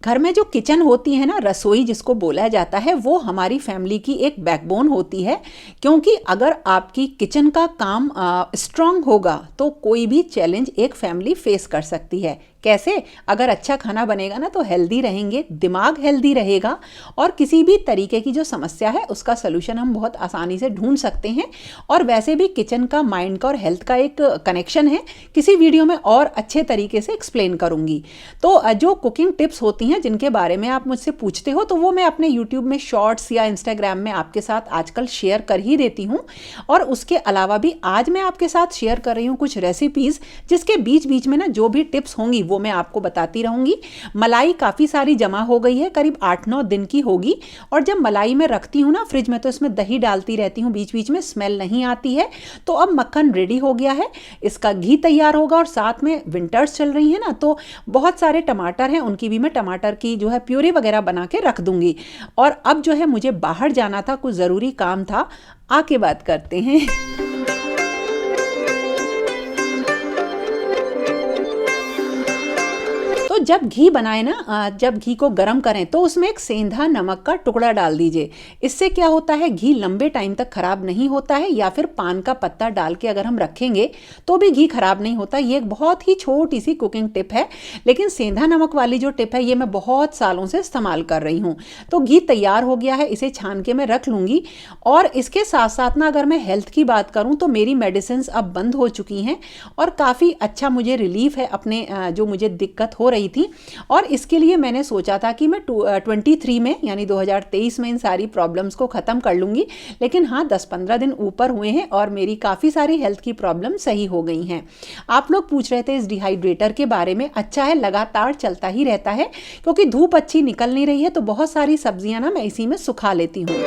घर में जो किचन होती है ना, रसोई जिसको बोला जाता है, वो हमारी फैमिली की एक बैकबोन होती है। क्योंकि अगर आपकी किचन का काम स्ट्रांग होगा तो कोई भी चैलेंज एक फैमिली फेस कर सकती है। कैसे? अगर अच्छा खाना बनेगा ना तो हेल्दी रहेंगे, दिमाग हेल्दी रहेगा और किसी भी तरीके की जो समस्या है उसका सलूशन हम बहुत आसानी से ढूंढ सकते हैं। और वैसे भी किचन का, माइंड का और हेल्थ का एक कनेक्शन है, किसी वीडियो में और अच्छे तरीके से एक्सप्लेन करूंगी। तो जो कुकिंग टिप्स होती हैं जिनके बारे में आप मुझसे पूछते हो, तो वो मैं अपने यूट्यूब में शॉर्ट्स या इंस्टाग्राम में आपके साथ आजकल शेयर कर ही देती हूँ। और उसके अलावा भी आज मैं आपके साथ शेयर कर रही हूँ कुछ रेसिपीज़, जिसके बीच बीच में ना जो भी टिप्स होंगी वो मैं आपको बताती रहूंगी। मलाई काफ़ी सारी जमा हो गई है, करीब 8-9 दिन की होगी। और जब मलाई में रखती हूँ ना फ्रिज में, तो इसमें दही डालती रहती हूँ बीच बीच में, स्मेल नहीं आती है। तो अब मक्खन रेडी हो गया है, इसका घी तैयार होगा। और साथ में विंटर्स चल रही है ना, तो बहुत सारे टमाटर हैं, उनकी भी मैं टमाटर की जो है प्यूरी वगैरह बना के रख दूंगी। और अब जो है मुझे बाहर जाना था, कुछ ज़रूरी काम था, आके बात करते हैं। तो जब घी बनाए ना, जब घी को गर्म करें तो उसमें एक सेंधा नमक का टुकड़ा डाल दीजिए। इससे क्या होता है, घी लंबे टाइम तक खराब नहीं होता है। या फिर पान का पत्ता डाल के अगर हम रखेंगे तो भी घी खराब नहीं होता। ये एक बहुत ही छोटी सी कुकिंग टिप है, लेकिन सेंधा नमक वाली जो टिप है ये मैं बहुत सालों से इस्तेमाल कर रही हूँ। तो घी तैयार हो गया है, इसे छान के मैं रख लूँगी। और इसके साथ साथ ना, अगर मैं हेल्थ की बात करूँ तो मेरी मेडिसिन अब बंद हो चुकी हैं और काफ़ी अच्छा मुझे रिलीफ है अपने जो मुझे दिक्कत हो रही थी। और इसके लिए मैंने सोचा था कि मैं 23 में यानी 2023 में इन सारी प्रॉब्लम्स को ख़त्म कर लूँगी। लेकिन हाँ, 10-15 दिन ऊपर हुए हैं और मेरी काफ़ी सारी हेल्थ की प्रॉब्लम सही हो गई हैं। आप लोग पूछ रहे थे इस डिहाइड्रेटर के बारे में। अच्छा है, लगातार चलता ही रहता है, क्योंकि धूप अच्छी निकल नहीं रही है तो बहुत सारी सब्जियां ना मैं इसी में सुखा लेती हूँ।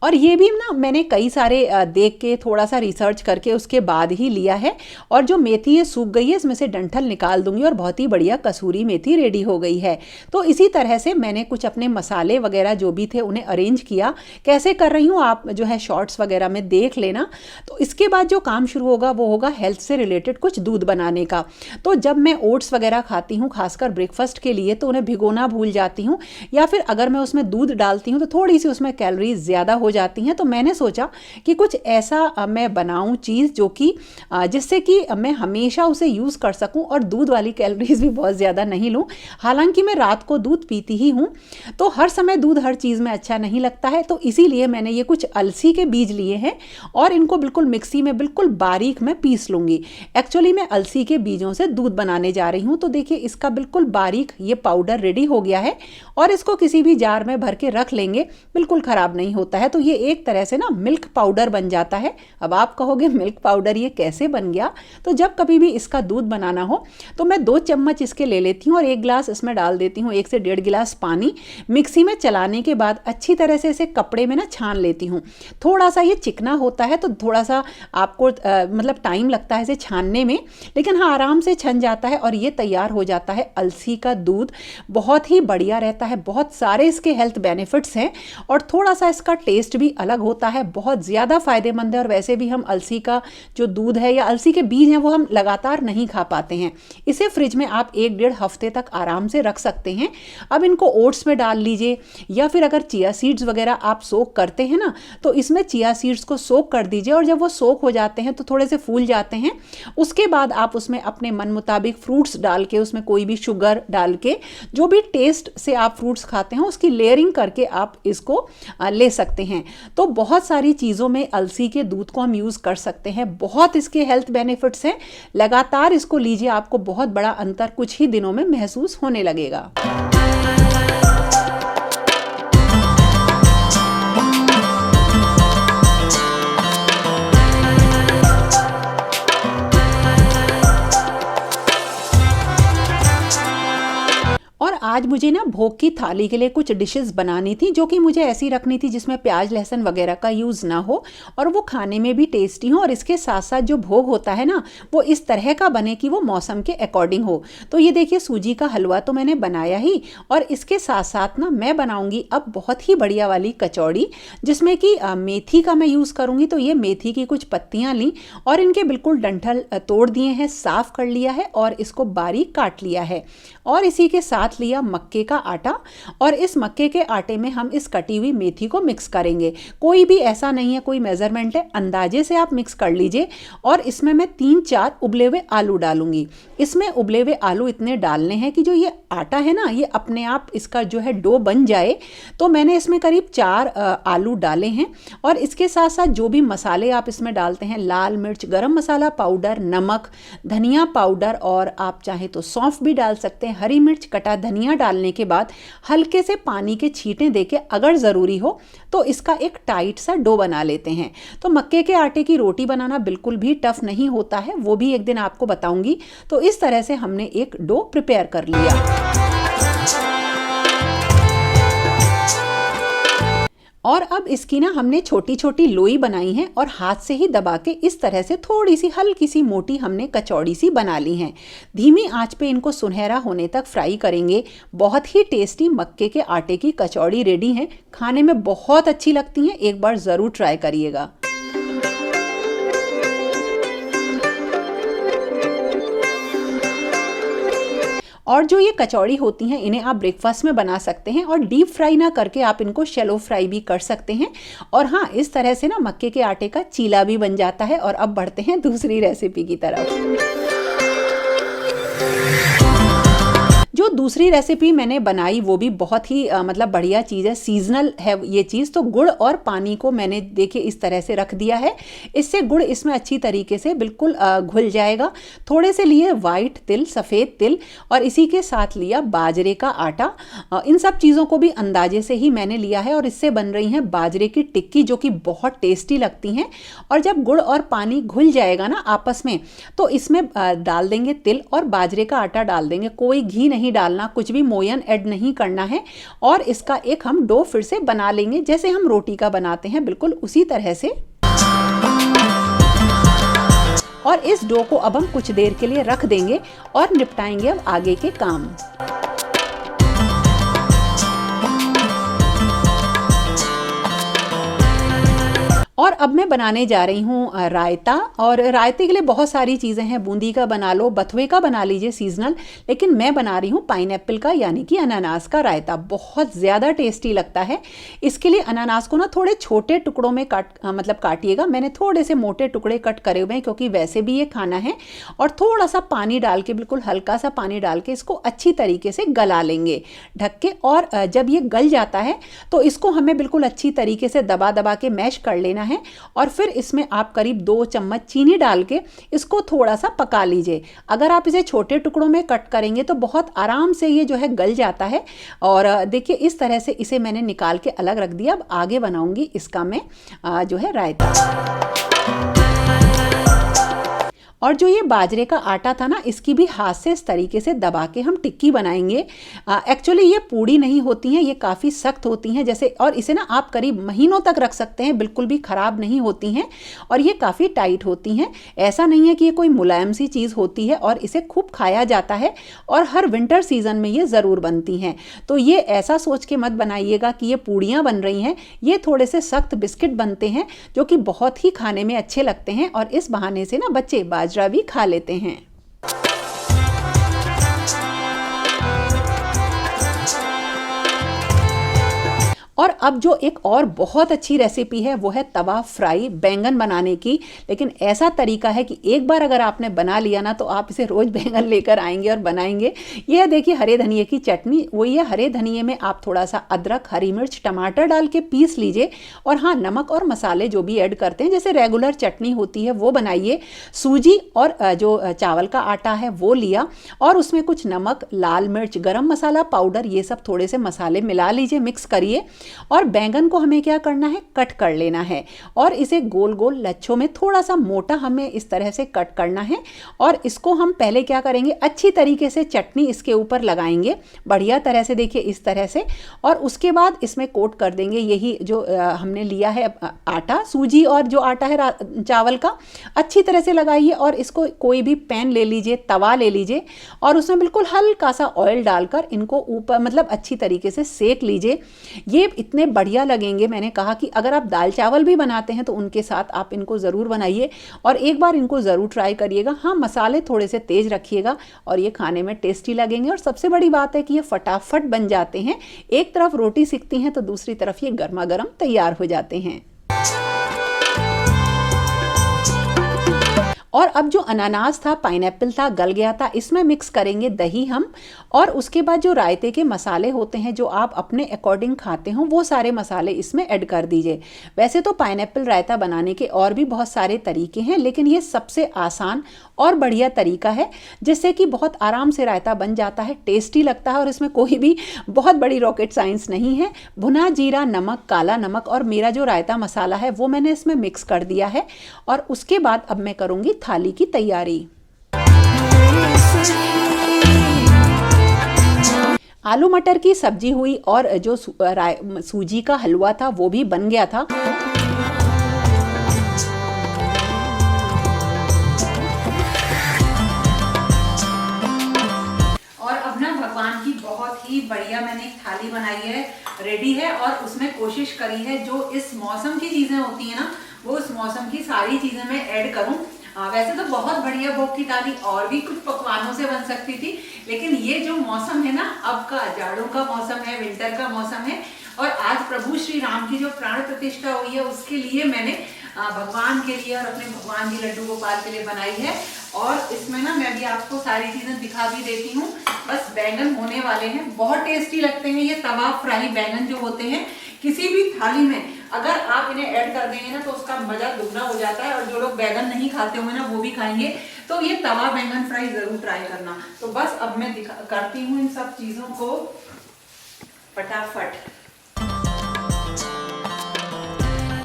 और ये भी ना मैंने कई सारे देख के, थोड़ा सा रिसर्च करके उसके बाद ही लिया है। और जो मेथी ये सूख गई है, इसमें से डंठल निकाल दूंगी और बहुत ही बढ़िया कसूरी मेथी रेडी हो गई है। तो इसी तरह से मैंने कुछ अपने मसाले वगैरह जो भी थे उन्हें अरेंज किया। कैसे कर रही हूँ आप जो है शॉर्ट्स वगैरह में देख लेना। तो इसके बाद जो काम शुरू होगा वो होगा हेल्थ से रिलेटेड कुछ दूध बनाने का। तो जब मैं ओट्स वगैरह खाती हूँ, खासकर ब्रेकफास्ट के लिए, तो उन्हें भिगोना भूल जाती हूँ। या फिर अगर मैं उसमें दूध डालती हूँ तो थोड़ी सी उसमें कैलोरीज ज़्यादा हो जाती हैं। तो मैंने सोचा कि कुछ ऐसा मैं बनाऊं चीज़ जो कि जिससे कि मैं हमेशा उसे यूज़ कर सकूं और दूध वाली कैलोरीज भी बहुत ज़्यादा नहीं लूं। हालांकि मैं रात को दूध पीती ही हूं, तो हर समय दूध हर चीज़ में अच्छा नहीं लगता है। तो इसीलिए मैंने ये कुछ अलसी के बीज लिए हैं और इनको बिल्कुल मिक्सी में बिल्कुल बारीक मैं पीस लूँगी। एक्चुअली मैं अलसी के बीजों से दूध बनाने जा रही हूँ। तो देखिए, इसका बिल्कुल बारीक ये पाउडर रेडी हो गया है और इसको किसी भी जार में भर के रख लेंगे, बिल्कुल ख़राब नहीं होता है। तो ये एक तरह से ना मिल्क पाउडर बन जाता है। अब आप कहोगे मिल्क पाउडर ये कैसे बन गया? तो जब कभी भी इसका दूध बनाना हो तो मैं 2 चम्मच इसके ले लेती हूँ और 1 गिलास इसमें डाल देती हूँ, 1 से 1.5 गिलास पानी। मिक्सी में चलाने के बाद अच्छी तरह से इसे कपड़े में ना छान लेती हूँ। थोड़ा सा ये चिकना होता है तो थोड़ा सा आपको मतलब टाइम लगता है इसे छानने में, लेकिन हाँ, आराम से छन जाता है और ये तैयार हो जाता है अलसी का दूध। बहुत ही बढ़िया रहता है, बहुत सारे इसके हेल्थ बेनिफिट्स हैं और थोड़ा सा इसका टेस्ट भी अलग होता है, बहुत ज़्यादा फायदेमंद है। और वैसे भी हम अलसी का जो दूध है या अलसी के बीज हैं वो हम लगातार नहीं खा पाते हैं। इसे फ्रिज में आप 1-1.5 हफ्ते तक आराम से रख सकते हैं। अब इनको ओट्स में डाल लीजिए, या फिर अगर चिया सीड्स वगैरह आप सोक करते हैं ना, तो इसमें चिया सीड्स को सोक कर दीजिए। और जब वो सोक हो जाते हैं तो थोड़े से फूल जाते हैं, उसके बाद आप उसमें अपने मन मुताबिक फ्रूट्स डाल के, उसमें कोई भी शुगर डाल के, जो भी टेस्ट से आप फ्रूट्स खाते हैं उसकी लेयरिंग करके आप इसको ले सकते हैं। तो बहुत सारी चीज़ों में अलसी के दूध को हम यूज़ कर सकते हैं। बहुत इसके हेल्थ बेनिफिट्स हैं। लगातार इसको लीजिए, आपको बहुत बड़ा अंतर कुछ ही दिनों में महसूस होने लगेगा। आज मुझे ना भोग की थाली के लिए कुछ डिशेस बनानी थी, जो कि मुझे ऐसी रखनी थी जिसमें प्याज लहसुन वगैरह का यूज़ ना हो और वो खाने में भी टेस्टी हो, और इसके साथ साथ जो भोग होता है ना वो इस तरह का बने कि वो मौसम के अकॉर्डिंग हो। तो ये देखिए सूजी का हलवा तो मैंने बनाया ही, और इसके साथ साथ ना मैं बनाऊंगी अब बहुत ही बढ़िया वाली कचौड़ी, जिसमें कि मेथी का मैं यूज़ करूँगी। तो ये मेथी की कुछ पत्तियाँ ली और इनके बिल्कुल डंठल तोड़ दिए हैं, साफ़ कर लिया है और इसको बारीक काट लिया है। और इसी के साथ लिया मक्के का आटा, और इस मक्के के आटे में हम इस कटी हुई मेथी को मिक्स करेंगे। कोई भी ऐसा नहीं है कोई मेज़रमेंट है, अंदाजे से आप मिक्स कर लीजिए। और इसमें मैं 3-4 उबले हुए आलू डालूंगी। इसमें उबले हुए आलू इतने डालने हैं कि जो ये आटा है ना ये अपने आप इसका जो है डो बन जाए। तो मैंने इसमें करीब 4 आलू डाले हैं। और इसके साथ साथ जो भी मसाले आप इसमें डालते हैं, लाल मिर्च, गरम मसाला पाउडर, नमक, धनिया पाउडर, और आप चाहे तो सौंफ भी डाल सकते हैं, हरी मिर्च, कटा धनिया डालने के बाद हल्के से पानी के छींटे देके अगर ज़रूरी हो तो इसका एक टाइट सा डो बना लेते हैं। तो मक्के के आटे की रोटी बनाना बिल्कुल भी टफ नहीं होता है, वो भी एक दिन आपको बताऊंगी। तो इस तरह से हमने एक डो प्रिपेयर कर लिया। और अब इसकी ना हमने छोटी छोटी लोई बनाई हैं और हाथ से ही दबा के इस तरह से थोड़ी सी हल्की सी मोटी हमने कचौड़ी सी बना ली हैं। धीमी आंच पे इनको सुनहरा होने तक फ्राई करेंगे। बहुत ही टेस्टी मक्के के आटे की कचौड़ी रेडी है, खाने में बहुत अच्छी लगती हैं, एक बार ज़रूर ट्राई करिएगा। और जो ये कचौड़ी होती हैं इन्हें आप ब्रेकफास्ट में बना सकते हैं, और डीप फ्राई ना करके आप इनको शैलो फ्राई भी कर सकते हैं। और हाँ, इस तरह से ना मक्के के आटे का चीला भी बन जाता है। और अब बढ़ते हैं दूसरी रेसिपी की तरफ। जो दूसरी रेसिपी मैंने बनाई वो भी बहुत ही मतलब बढ़िया चीज़ है, सीजनल है ये चीज़। तो गुड़ और पानी को मैंने देखिए इस तरह से रख दिया है, इससे गुड़ इसमें अच्छी तरीके से बिल्कुल घुल जाएगा। थोड़े से लिए वाइट तिल, सफ़ेद तिल, और इसी के साथ लिया बाजरे का आटा। इन सब चीज़ों को भी अंदाजे से ही मैंने लिया है, और इससे बन रही हैं बाजरे की टिक्की, जो कि बहुत टेस्टी लगती हैं। और जब गुड़ और पानी घुल जाएगा ना आपस में, तो इसमें डाल देंगे तिल और बाजरे का आटा डाल देंगे। कोई घी नहीं डालना, कुछ भी मोयन ऐड नहीं करना है। और इसका एक हम डो फिर से बना लेंगे, जैसे हम रोटी का बनाते हैं बिल्कुल उसी तरह से। और इस डो को अब हम कुछ देर के लिए रख देंगे और निपटाएंगे अब आगे के काम। और अब मैं बनाने जा रही हूँ रायता। और रायते के लिए बहुत सारी चीज़ें हैं, बूंदी का बना लो, बथुए का बना लीजिए सीजनल, लेकिन मैं बना रही हूँ पाइनएप्पल का, यानी कि अनानास का रायता। बहुत ज़्यादा टेस्टी लगता है। इसके लिए अनानास को ना थोड़े छोटे टुकड़ों में काटिएगा। मैंने थोड़े से मोटे टुकड़े कट करे हुए हैं, क्योंकि वैसे भी ये खाना है। और थोड़ा सा पानी डाल के, बिल्कुल हल्का सा पानी डाल के इसको अच्छी तरीके से गला लेंगे ढक के। और जब ये गल जाता है तो इसको हमें बिल्कुल अच्छी तरीके से दबा दबा के मैश कर लेना है। और फिर इसमें आप करीब 2 चम्मच चीनी डाल के इसको थोड़ा सा पका लीजिए। अगर आप इसे छोटे टुकड़ों में कट करेंगे तो बहुत आराम से ये जो है गल जाता है। और देखिए इस तरह से इसे मैंने निकाल के अलग रख दिया। अब आगे बनाऊंगी इसका मैं जो है रायता। और जो ये बाजरे का आटा था ना, इसकी भी हाथ से इस तरीके से दबा के हम टिक्की बनाएंगे। एक्चुअली ये पूड़ी नहीं होती हैं, ये काफ़ी सख्त होती हैं जैसे। और इसे ना आप करीब महीनों तक रख सकते हैं, बिल्कुल भी ख़राब नहीं होती हैं। और ये काफ़ी टाइट होती हैं, ऐसा नहीं है कि ये कोई मुलायम सी चीज़ होती है। और इसे खूब खाया जाता है, और हर विंटर सीजन में ये ज़रूर बनती हैं। तो ये ऐसा सोच के मत बनाइएगा कि ये पूड़ियाँ बन रही हैं। ये थोड़े से सख्त बिस्किट बनते हैं, जो कि बहुत ही खाने में अच्छे लगते हैं। और इस बहाने से ना बच्चे बाजरा भी खा लेते हैं। और अब जो एक और बहुत अच्छी रेसिपी है वो है तवा फ्राई बैंगन बनाने की। लेकिन ऐसा तरीका है कि एक बार अगर आपने बना लिया ना तो आप इसे रोज बैंगन लेकर आएंगे और बनाएंगे। यह देखिए हरे धनिए की चटनी। वही है, हरे धनिए में आप थोड़ा सा अदरक, हरी मिर्च, टमाटर डाल के पीस लीजिए। और हाँ, नमक और मसाले जो भी ऐड करते हैं जैसे रेगुलर चटनी होती है वो बनाइए। सूजी और जो चावल का आटा है वो लिया, और उसमें कुछ नमक, लाल मिर्च, गरम मसाला पाउडर, ये सब थोड़े से मसाले मिला लीजिए, मिक्स करिए। और बैंगन को हमें क्या करना है, कट कर लेना है और इसे गोल गोल लच्छों में थोड़ा सा मोटा हमें इस तरह से कट करना है। और इसको हम पहले क्या करेंगे, अच्छी तरीके से चटनी इसके ऊपर लगाएंगे बढ़िया तरह से, देखिए इस तरह से। और उसके बाद इसमें कोट कर देंगे यही जो हमने लिया है आटा, सूजी और जो आटा है चावल का, अच्छी तरह से लगाइए। और इसको कोई भी पैन ले लीजिए, तवा ले लीजिए और उसमें बिल्कुल हल्का सा ऑयल डालकर इनको ऊपर मतलब अच्छी तरीके से सेक लीजिए। ये इतने बढ़िया लगेंगे, मैंने कहा कि अगर आप दाल चावल भी बनाते हैं तो उनके साथ आप इनको ज़रूर बनाइए और एक बार इनको ज़रूर ट्राई करिएगा। हाँ, मसाले थोड़े से तेज़ रखिएगा और ये खाने में टेस्टी लगेंगे। और सबसे बड़ी बात है कि ये फटाफट बन जाते हैं, एक तरफ रोटी सिकती हैं तो दूसरी तरफ ये गर्मा गर्म तैयार हो जाते हैं। और अब जो अनानास था, पाइनएप्पल था, गल गया था, इसमें मिक्स करेंगे दही हम। और उसके बाद जो रायते के मसाले होते हैं जो आप अपने अकॉर्डिंग खाते हो, वो सारे मसाले इसमें ऐड कर दीजिए। वैसे तो पाइनएप्पल रायता बनाने के और भी बहुत सारे तरीके हैं, लेकिन ये सबसे आसान और बढ़िया तरीका है जिससे कि बहुत आराम से रायता बन जाता है, टेस्टी लगता है और इसमें कोई भी बहुत बड़ी रॉकेट साइंस नहीं है। भुना जीरा, नमक, काला नमक और मेरा जो रायता मसाला है वो मैंने इसमें मिक्स कर दिया है। और उसके बाद अब मैं करूँगी थाली की तैयारी। आलू मटर की सब्जी हुई और जो सूजी का हलवा था वो भी बन गया था। और अब ना भगवान की बहुत ही बढ़िया मैंने एक थाली बनाई है, रेडी है। और उसमें कोशिश करी है जो इस मौसम की चीजें होती है ना, वो उस मौसम की सारी चीजें मैं ऐड करूं। वैसे तो बहुत बढ़िया भोग की थाली और भी कुछ पकवानों से बन सकती थी, लेकिन ये जो मौसम है ना, अब का जाड़ों का मौसम है, विंटर का मौसम है और आज प्रभु श्री राम की जो प्राण प्रतिष्ठा हुई है उसके लिए मैंने भगवान के लिए और अपने भगवान जी लड्डू गोपाल के लिए बनाई है। और इसमें ना मैं भी आपको सारी चीजें दिखा भी देती हूँ। बस बैंगन होने वाले हैं, बहुत टेस्टी लगते हैं ये तवा फ्राई बैंगन जो होते हैं। किसी भी थाली में अगर आप इन्हें ऐड कर देंगे ना तो उसका मजा दुगना हो जाता है और जो लोग बैंगन नहीं खाते होंगे ना वो भी खाएंगे। तो ये तवा बैंगन फ्राई जरूर ट्राई करना। तो बस अब मैं करती हूँ इन सब चीजों को फटाफट।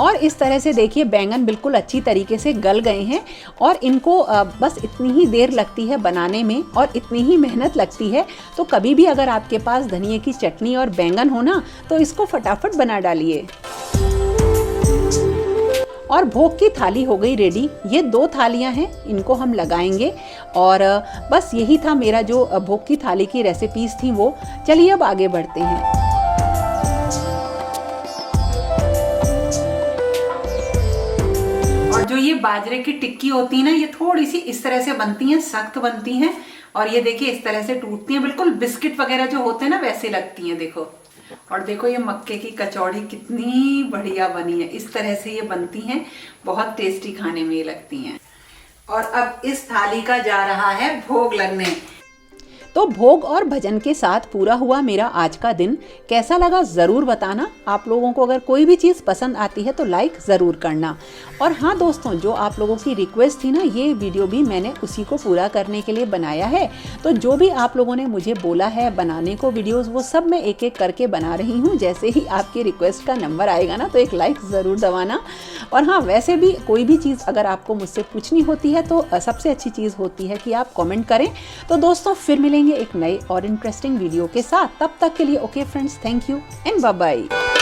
और इस तरह से देखिए बैंगन बिल्कुल अच्छी तरीके से गल गए हैं और इनको बस इतनी ही देर लगती है बनाने में और इतनी ही मेहनत लगती है। तो कभी भी अगर आपके पास धनिए की चटनी और बैंगन हो ना तो इसको फटाफट बना डालिए। और भोग की थाली हो गई रेडी। ये 2 थालियां हैं, इनको हम लगाएंगे। और बस यही था मेरा जो भोग की थाली की रेसिपीज थी वो। चलिए अब आगे बढ़ते हैं। और जो ये बाजरे की टिक्की होती है ना, ये थोड़ी सी इस तरह से बनती हैं, सख्त बनती हैं और ये देखिए इस तरह से टूटती हैं, बिल्कुल बिस्किट वगैरह जो होते हैं ना वैसे लगती हैं, देखो। और देखो ये मक्के की कचौड़ी कितनी बढ़िया बनी है, इस तरह से ये बनती हैं, बहुत टेस्टी खाने में ये लगती हैं। और अब इस थाली का जा रहा है भोग लगने। तो भोग और भजन के साथ पूरा हुआ मेरा आज का दिन। कैसा लगा ज़रूर बताना। आप लोगों को अगर कोई भी चीज़ पसंद आती है तो लाइक ज़रूर करना। और हाँ दोस्तों, जो आप लोगों की रिक्वेस्ट थी ना, ये वीडियो भी मैंने उसी को पूरा करने के लिए बनाया है। तो जो भी आप लोगों ने मुझे बोला है बनाने को वीडियोज़, वो सब मैं एक एक करके बना रही हूँ। जैसे ही आपके रिक्वेस्ट का नंबर आएगा ना तो एक लाइक ज़रूर दबाना। और हाँ, वैसे भी कोई भी चीज़ अगर आपको मुझसे पूछनी होती है तो सबसे अच्छी चीज़ होती है कि आप कमेंट करें। तो दोस्तों फिर मिलेंगे एक नए और इंटरेस्टिंग वीडियो के साथ। तब तक के लिए okay friends, thank you and bye bye.